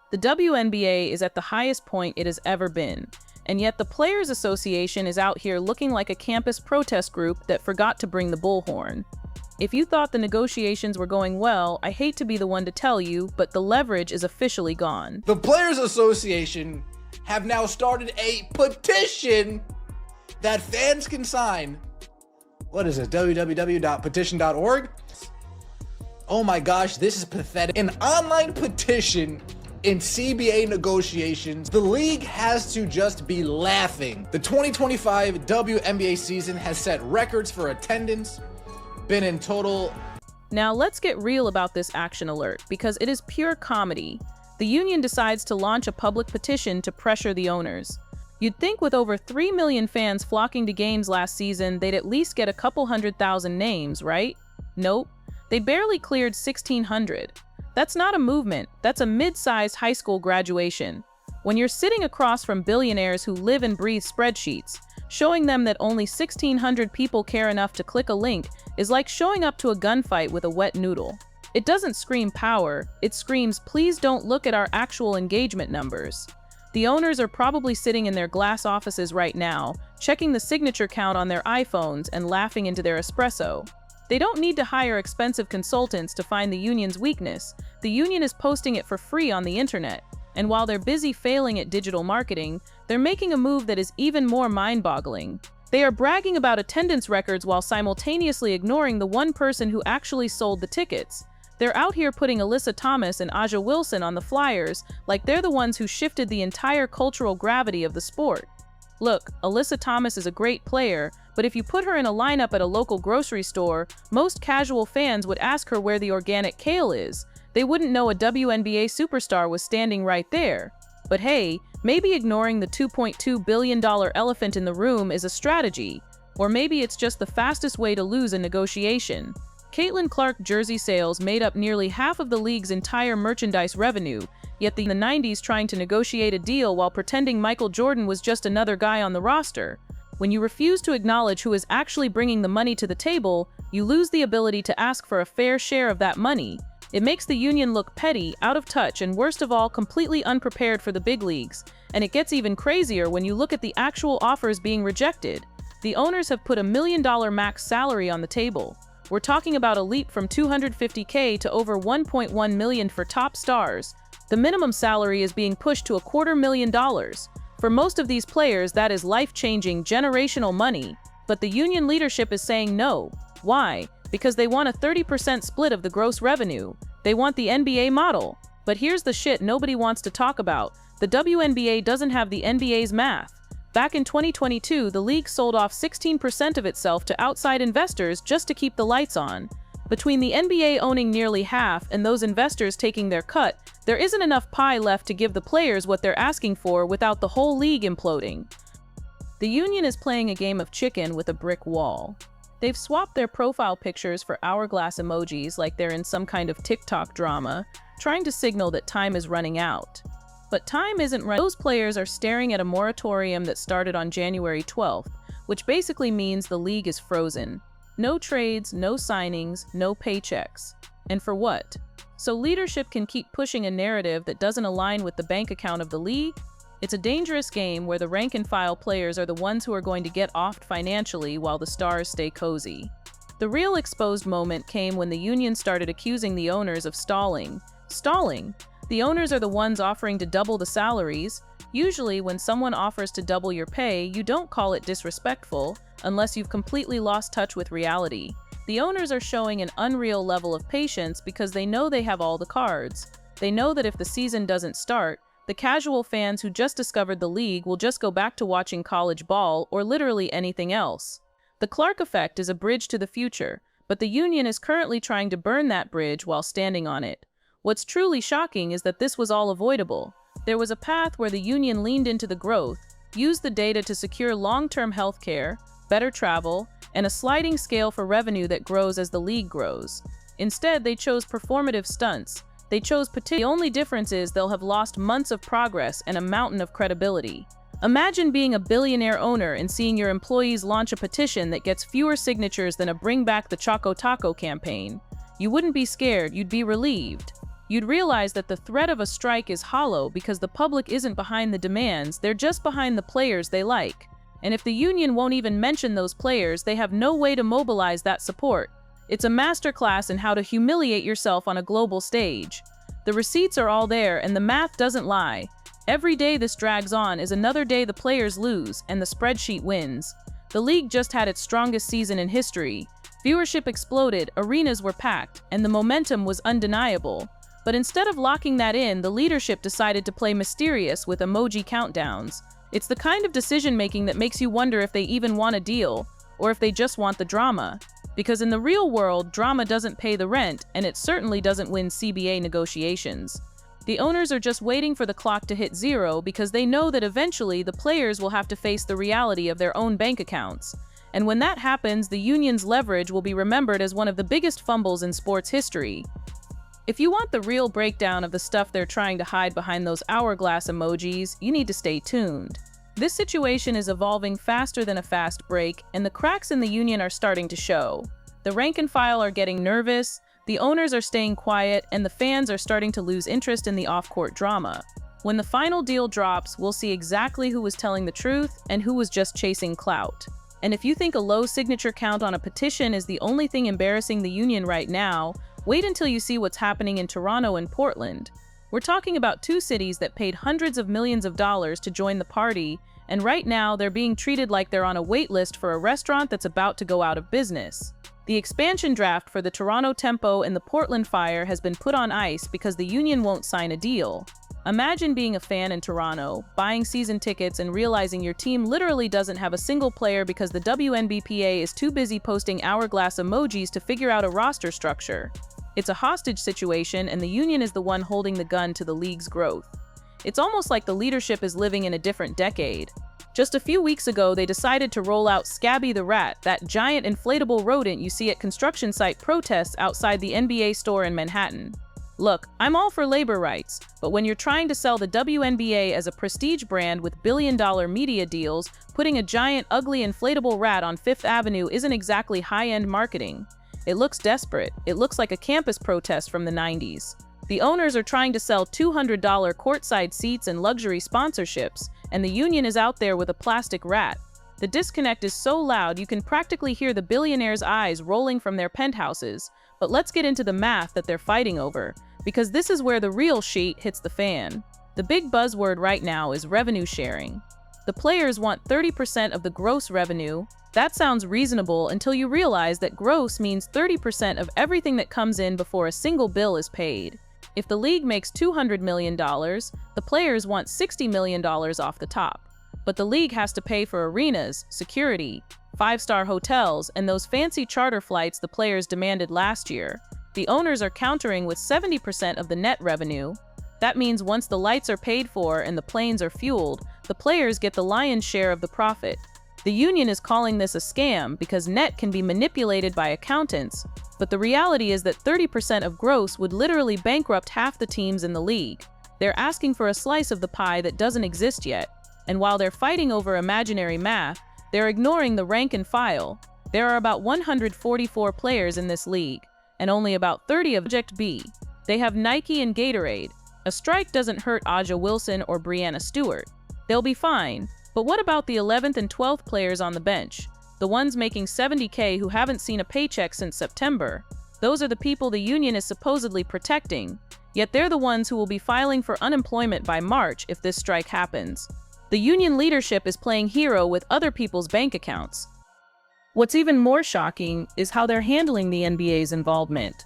The WNBA is at the highest point it has ever been, and yet the Players Association is out here looking like a campus protest group that forgot to bring the bullhorn. If you thought the negotiations were going well, I hate to be the one to tell you, but the leverage is officially gone. The Players Association have now started a petition that fans can sign. What is it? www.petition.org? Oh my gosh, this is pathetic. An online petition in CBA negotiations. The league has to just be laughing. The 2025 WNBA season has set records for attendance, been in total. Now let's get real about this action alert, because it is pure comedy. The union decides to launch a public petition to pressure the owners. You'd think with over 3 million fans flocking to games last season, they'd at least get a couple 100,000 names, right? Nope. They barely cleared 1,600. That's not a movement, that's a mid-sized high school graduation. When you're sitting across from billionaires who live and breathe spreadsheets, showing them that only 1,600 people care enough to click a link is like showing up to a gunfight with a wet noodle. It doesn't scream power, it screams, please don't look at our actual engagement numbers. The owners are probably sitting in their glass offices right now, checking the signature count on their iPhones and laughing into their espresso. They don't need to hire expensive consultants to find the union's weakness. The union is posting it for free on the internet. And while they're busy failing at digital marketing, they're making a move that is even more mind-boggling. They are bragging about attendance records while simultaneously ignoring the one person who actually sold the tickets. They're out here putting Alyssa Thomas and Aja Wilson on the flyers like they're the ones who shifted the entire cultural gravity of the sport. Look, Alyssa Thomas is a great player, but if you put her in a lineup at a local grocery store, most casual fans would ask her where the organic kale is. They wouldn't know a WNBA superstar was standing right there. But hey, maybe ignoring the $2.2 billion elephant in the room is a strategy. Or maybe it's just the fastest way to lose a negotiation. Caitlin Clark jersey sales made up nearly half of the league's entire merchandise revenue, yet in the 90s trying to negotiate a deal while pretending Michael Jordan was just another guy on the roster. When you refuse to acknowledge who is actually bringing the money to the table, you lose the ability to ask for a fair share of that money. It makes the union look petty, out of touch, and worst of all, completely unprepared for the big leagues. And it gets even crazier when you look at the actual offers being rejected. The owners have put $1 million max salary on the table. We're talking about a leap from $250K to over $1.1 million for top stars. The minimum salary is being pushed to $250,000. For most of these players, that is life-changing, generational money. But the union leadership is saying no. Why? Because they want a 30% split of the gross revenue. They want the NBA model. But here's the shit nobody wants to talk about. The WNBA doesn't have the NBA's math. Back in 2022, the league sold off 16% of itself to outside investors just to keep the lights on. Between the NBA owning nearly half and those investors taking their cut, there isn't enough pie left to give the players what they're asking for without the whole league imploding. The union is playing a game of chicken with a brick wall. They've swapped their profile pictures for hourglass emojis like they're in some kind of TikTok drama, trying to signal that time is running out. But time isn't running. Those players are staring at a moratorium that started on January 12th, which basically means the league is frozen. No trades, no signings, no paychecks. And for what? So leadership can keep pushing a narrative that doesn't align with the bank account of the league? It's a dangerous game where the rank-and-file players are the ones who are going to get offed financially while the stars stay cozy. The real exposed moment came when the union started accusing the owners of stalling. Stalling? The owners are the ones offering to double the salaries. Usually, when someone offers to double your pay, you don't call it disrespectful, unless you've completely lost touch with reality. The owners are showing an unreal level of patience because they know they have all the cards. They know that if the season doesn't start, the casual fans who just discovered the league will just go back to watching college ball or literally anything else. The Clark effect is a bridge to the future, but the union is currently trying to burn that bridge while standing on it. What's truly shocking is that this was all avoidable. There was a path where the union leaned into the growth, used the data to secure long-term health care, better travel, and a sliding scale for revenue that grows as the league grows. Instead, they chose performative stunts. They chose Petition. The only difference is they'll have lost months of progress and a mountain of credibility. Imagine being a billionaire owner and seeing your employees launch a petition that gets fewer signatures than a Bring Back the Choco Taco campaign. You wouldn't be scared, you'd be relieved. you'd realize that the threat of a strike is hollow because the public isn't behind the demands, they're just behind the players they like. And if the union won't even mention those players, they have no way to mobilize that support. It's a masterclass in how to humiliate yourself on a global stage. The receipts are all there, and the math doesn't lie. Every day this drags on is another day the players lose, and the spreadsheet wins. The league just had its strongest season in history. Viewership exploded, arenas were packed, and the momentum was undeniable. But instead of locking that in, the leadership decided to play mysterious with emoji countdowns. It's the kind of decision-making that makes you wonder if they even want a deal, or if they just want the drama. Because in the real world, drama doesn't pay the rent, and it certainly doesn't win CBA negotiations. The owners are just waiting for the clock to hit zero because they know that eventually the players will have to face the reality of their own bank accounts. And when that happens, the union's leverage will be remembered as one of the biggest fumbles in sports history. If you want the real breakdown of the stuff they're trying to hide behind those hourglass emojis, you need to stay tuned. This situation is evolving faster than a fast break, and the cracks in the union are starting to show. The rank and file are getting nervous, the owners are staying quiet, and the fans are starting to lose interest in the off-court drama. When the final deal drops, we'll see exactly who was telling the truth and who was just chasing clout. And if you think a low signature count on a petition is the only thing embarrassing the union right now, wait until you see what's happening in Toronto and Portland. We're talking about two cities that paid hundreds of millions of dollars to join the party, and right now they're being treated like they're on a wait list for a restaurant that's about to go out of business. The expansion draft for the Toronto Tempo and the Portland Fire has been put on ice because the union won't sign a deal. Imagine being a fan in Toronto, buying season tickets and realizing your team literally doesn't have a single player because the WNBPA is too busy posting hourglass emojis to figure out a roster structure. It's a hostage situation, and the union is the one holding the gun to the league's growth. It's almost like the leadership is living in a different decade. Just a few weeks ago, they decided to roll out Scabby the Rat, that giant inflatable rodent you see at construction site protests outside the NBA store in Manhattan. Look, I'm all for labor rights, but when you're trying to sell the WNBA as a prestige brand with billion-dollar media deals, putting a giant, ugly inflatable rat on Fifth Avenue isn't exactly high-end marketing. It looks desperate. It looks like a campus protest from the 90s. The owners are trying to sell $200 courtside seats and luxury sponsorships, and the union is out there with a plastic rat. The disconnect is so loud you can practically hear the billionaires' eyes rolling from their penthouses. But let's get into the math that they're fighting over, because this is where the real shit hits the fan. The big buzzword right now is revenue sharing. The players want 30% of the gross revenue. That sounds reasonable until you realize that gross means 30% of everything that comes in before a single bill is paid. If the league makes $200 million, the players want $60 million off the top. But the league has to pay for arenas, security, five-star hotels, and those fancy charter flights the players demanded last year. The owners are countering with 70% of the net revenue. That means once the lights are paid for and the planes are fueled, the players get the lion's share of the profit. The union is calling this a scam because net can be manipulated by accountants, but the reality is that 30% of gross would literally bankrupt half the teams in the league. They're asking for a slice of the pie that doesn't exist yet, and while they're fighting over imaginary math, they're ignoring the rank and file. There are about 144 players in this league, and only about 30 of Project B. They have Nike and Gatorade. A strike doesn't hurt Aja Wilson or Breanna Stewart. They'll be fine. But what about the 11th and 12th players on the bench? The ones making $70K who haven't seen a paycheck since September. Those are the people the union is supposedly protecting. Yet they're the ones who will be filing for unemployment by March if this strike happens. The union leadership is playing hero with other people's bank accounts. What's even more shocking is how they're handling the NBA's involvement.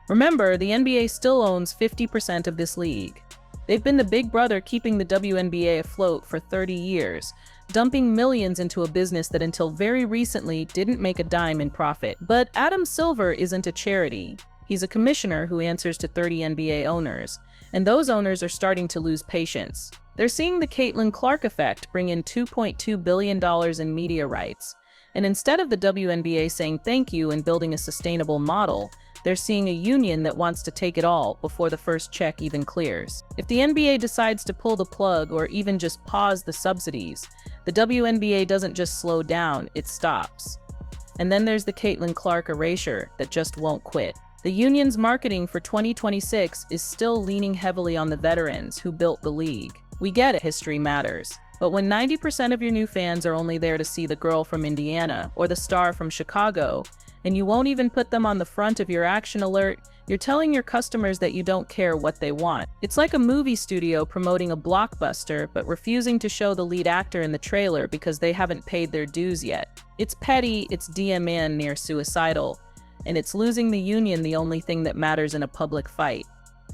Remember, the NBA still owns 50% of this league. They've been the big brother keeping the WNBA afloat for 30 years, dumping millions into a business that until very recently didn't make a dime in profit. But Adam Silver isn't a charity. He's a commissioner who answers to 30 NBA owners, and those owners are starting to lose patience. They're seeing the Caitlin Clark effect bring in $2.2 billion in media rights. And instead of the WNBA saying thank you and building a sustainable model, they're seeing a union that wants to take it all before the first check even clears. If the NBA decides to pull the plug or even just pause the subsidies, the WNBA doesn't just slow down, it stops. And then there's the Caitlin Clark erasure that just won't quit. The union's marketing for 2026 is still leaning heavily on the veterans who built the league. We get it, history matters. But when 90% of your new fans are only there to see the girl from Indiana or the star from Chicago, and you won't even put them on the front of your action alert, you're telling your customers that you don't care what they want. It's like a movie studio promoting a blockbuster but refusing to show the lead actor in the trailer because they haven't paid their dues yet. It's petty, it's DMN near suicidal, and it's losing the union the only thing that matters in a public fight.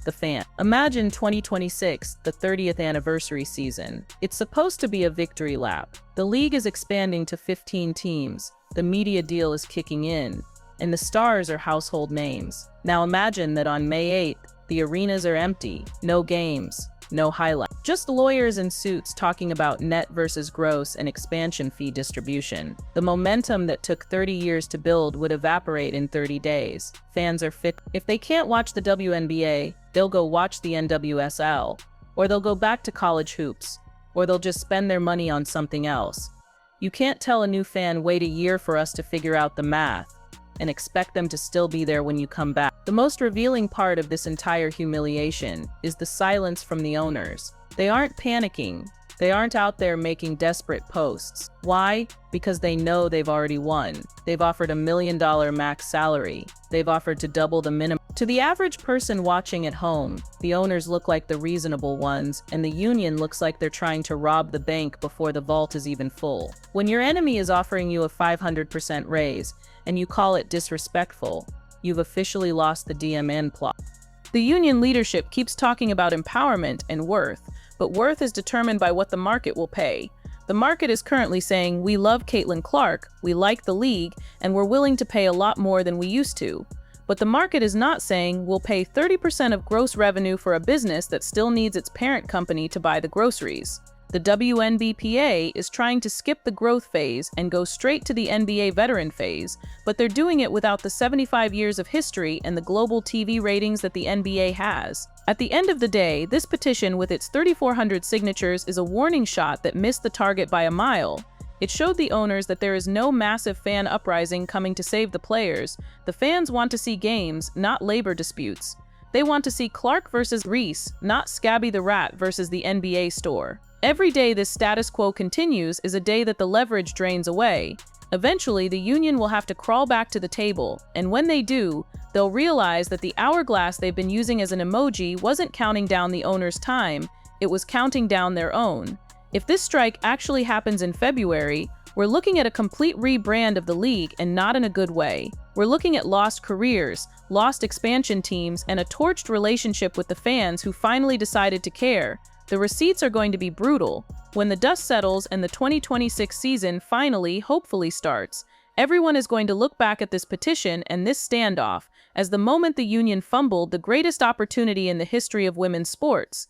The fan. Imagine 2026, the 30th anniversary season. It's supposed to be a victory lap. The league is expanding to 15 teams. The media deal is kicking in, and the stars are household names. Now imagine that on May 8th, the arenas are empty, no games, no highlights. Just lawyers in suits talking about net versus gross and expansion fee distribution. The momentum that took 30 years to build would evaporate in 30 days. Fans are fit. If they can't watch the WNBA, they'll go watch the NWSL, or they'll go back to college hoops, or they'll just spend their money on something else. You can't tell a new fan, wait a year for us to figure out the math, and expect them to still be there when you come back. The most revealing part of this entire humiliation is the silence from the owners. They aren't panicking. They aren't out there making desperate posts. Why? Because they know they've already won. They've offered $1 million max salary. They've offered to double the minimum. To the average person watching at home, the owners look like the reasonable ones, and the union looks like they're trying to rob the bank before the vault is even full. When your enemy is offering you a 500% raise, and you call it disrespectful, you've officially lost the DMN plot. The union leadership keeps talking about empowerment and worth, but worth is determined by what the market will pay. The market is currently saying, we love Caitlin Clark, we like the league, and we're willing to pay a lot more than we used to. But the market is not saying, we'll pay 30% of gross revenue for a business that still needs its parent company to buy the groceries. The WNBPA is trying to skip the growth phase and go straight to the NBA veteran phase, but they're doing it without the 75 years of history and the global TV ratings that the NBA has. At the end of the day, this petition with its 3,400 signatures is a warning shot that missed the target by a mile. It showed the owners that there is no massive fan uprising coming to save the players. The fans want to see games, not labor disputes. They want to see Clark versus Reese, not Scabby the Rat versus the NBA store. Every day this status quo continues is a day that the leverage drains away. Eventually, the union will have to crawl back to the table, and when they do, they'll realize that the hourglass they've been using as an emoji wasn't counting down the owner's time, it was counting down their own. If this strike actually happens in February, we're looking at a complete rebrand of the league, and not in a good way. We're looking at lost careers, lost expansion teams, and a torched relationship with the fans who finally decided to care. The receipts are going to be brutal. When the dust settles and the 2026 season finally, hopefully starts, everyone is going to look back at this petition and this standoff as the moment the union fumbled the greatest opportunity in the history of women's sports.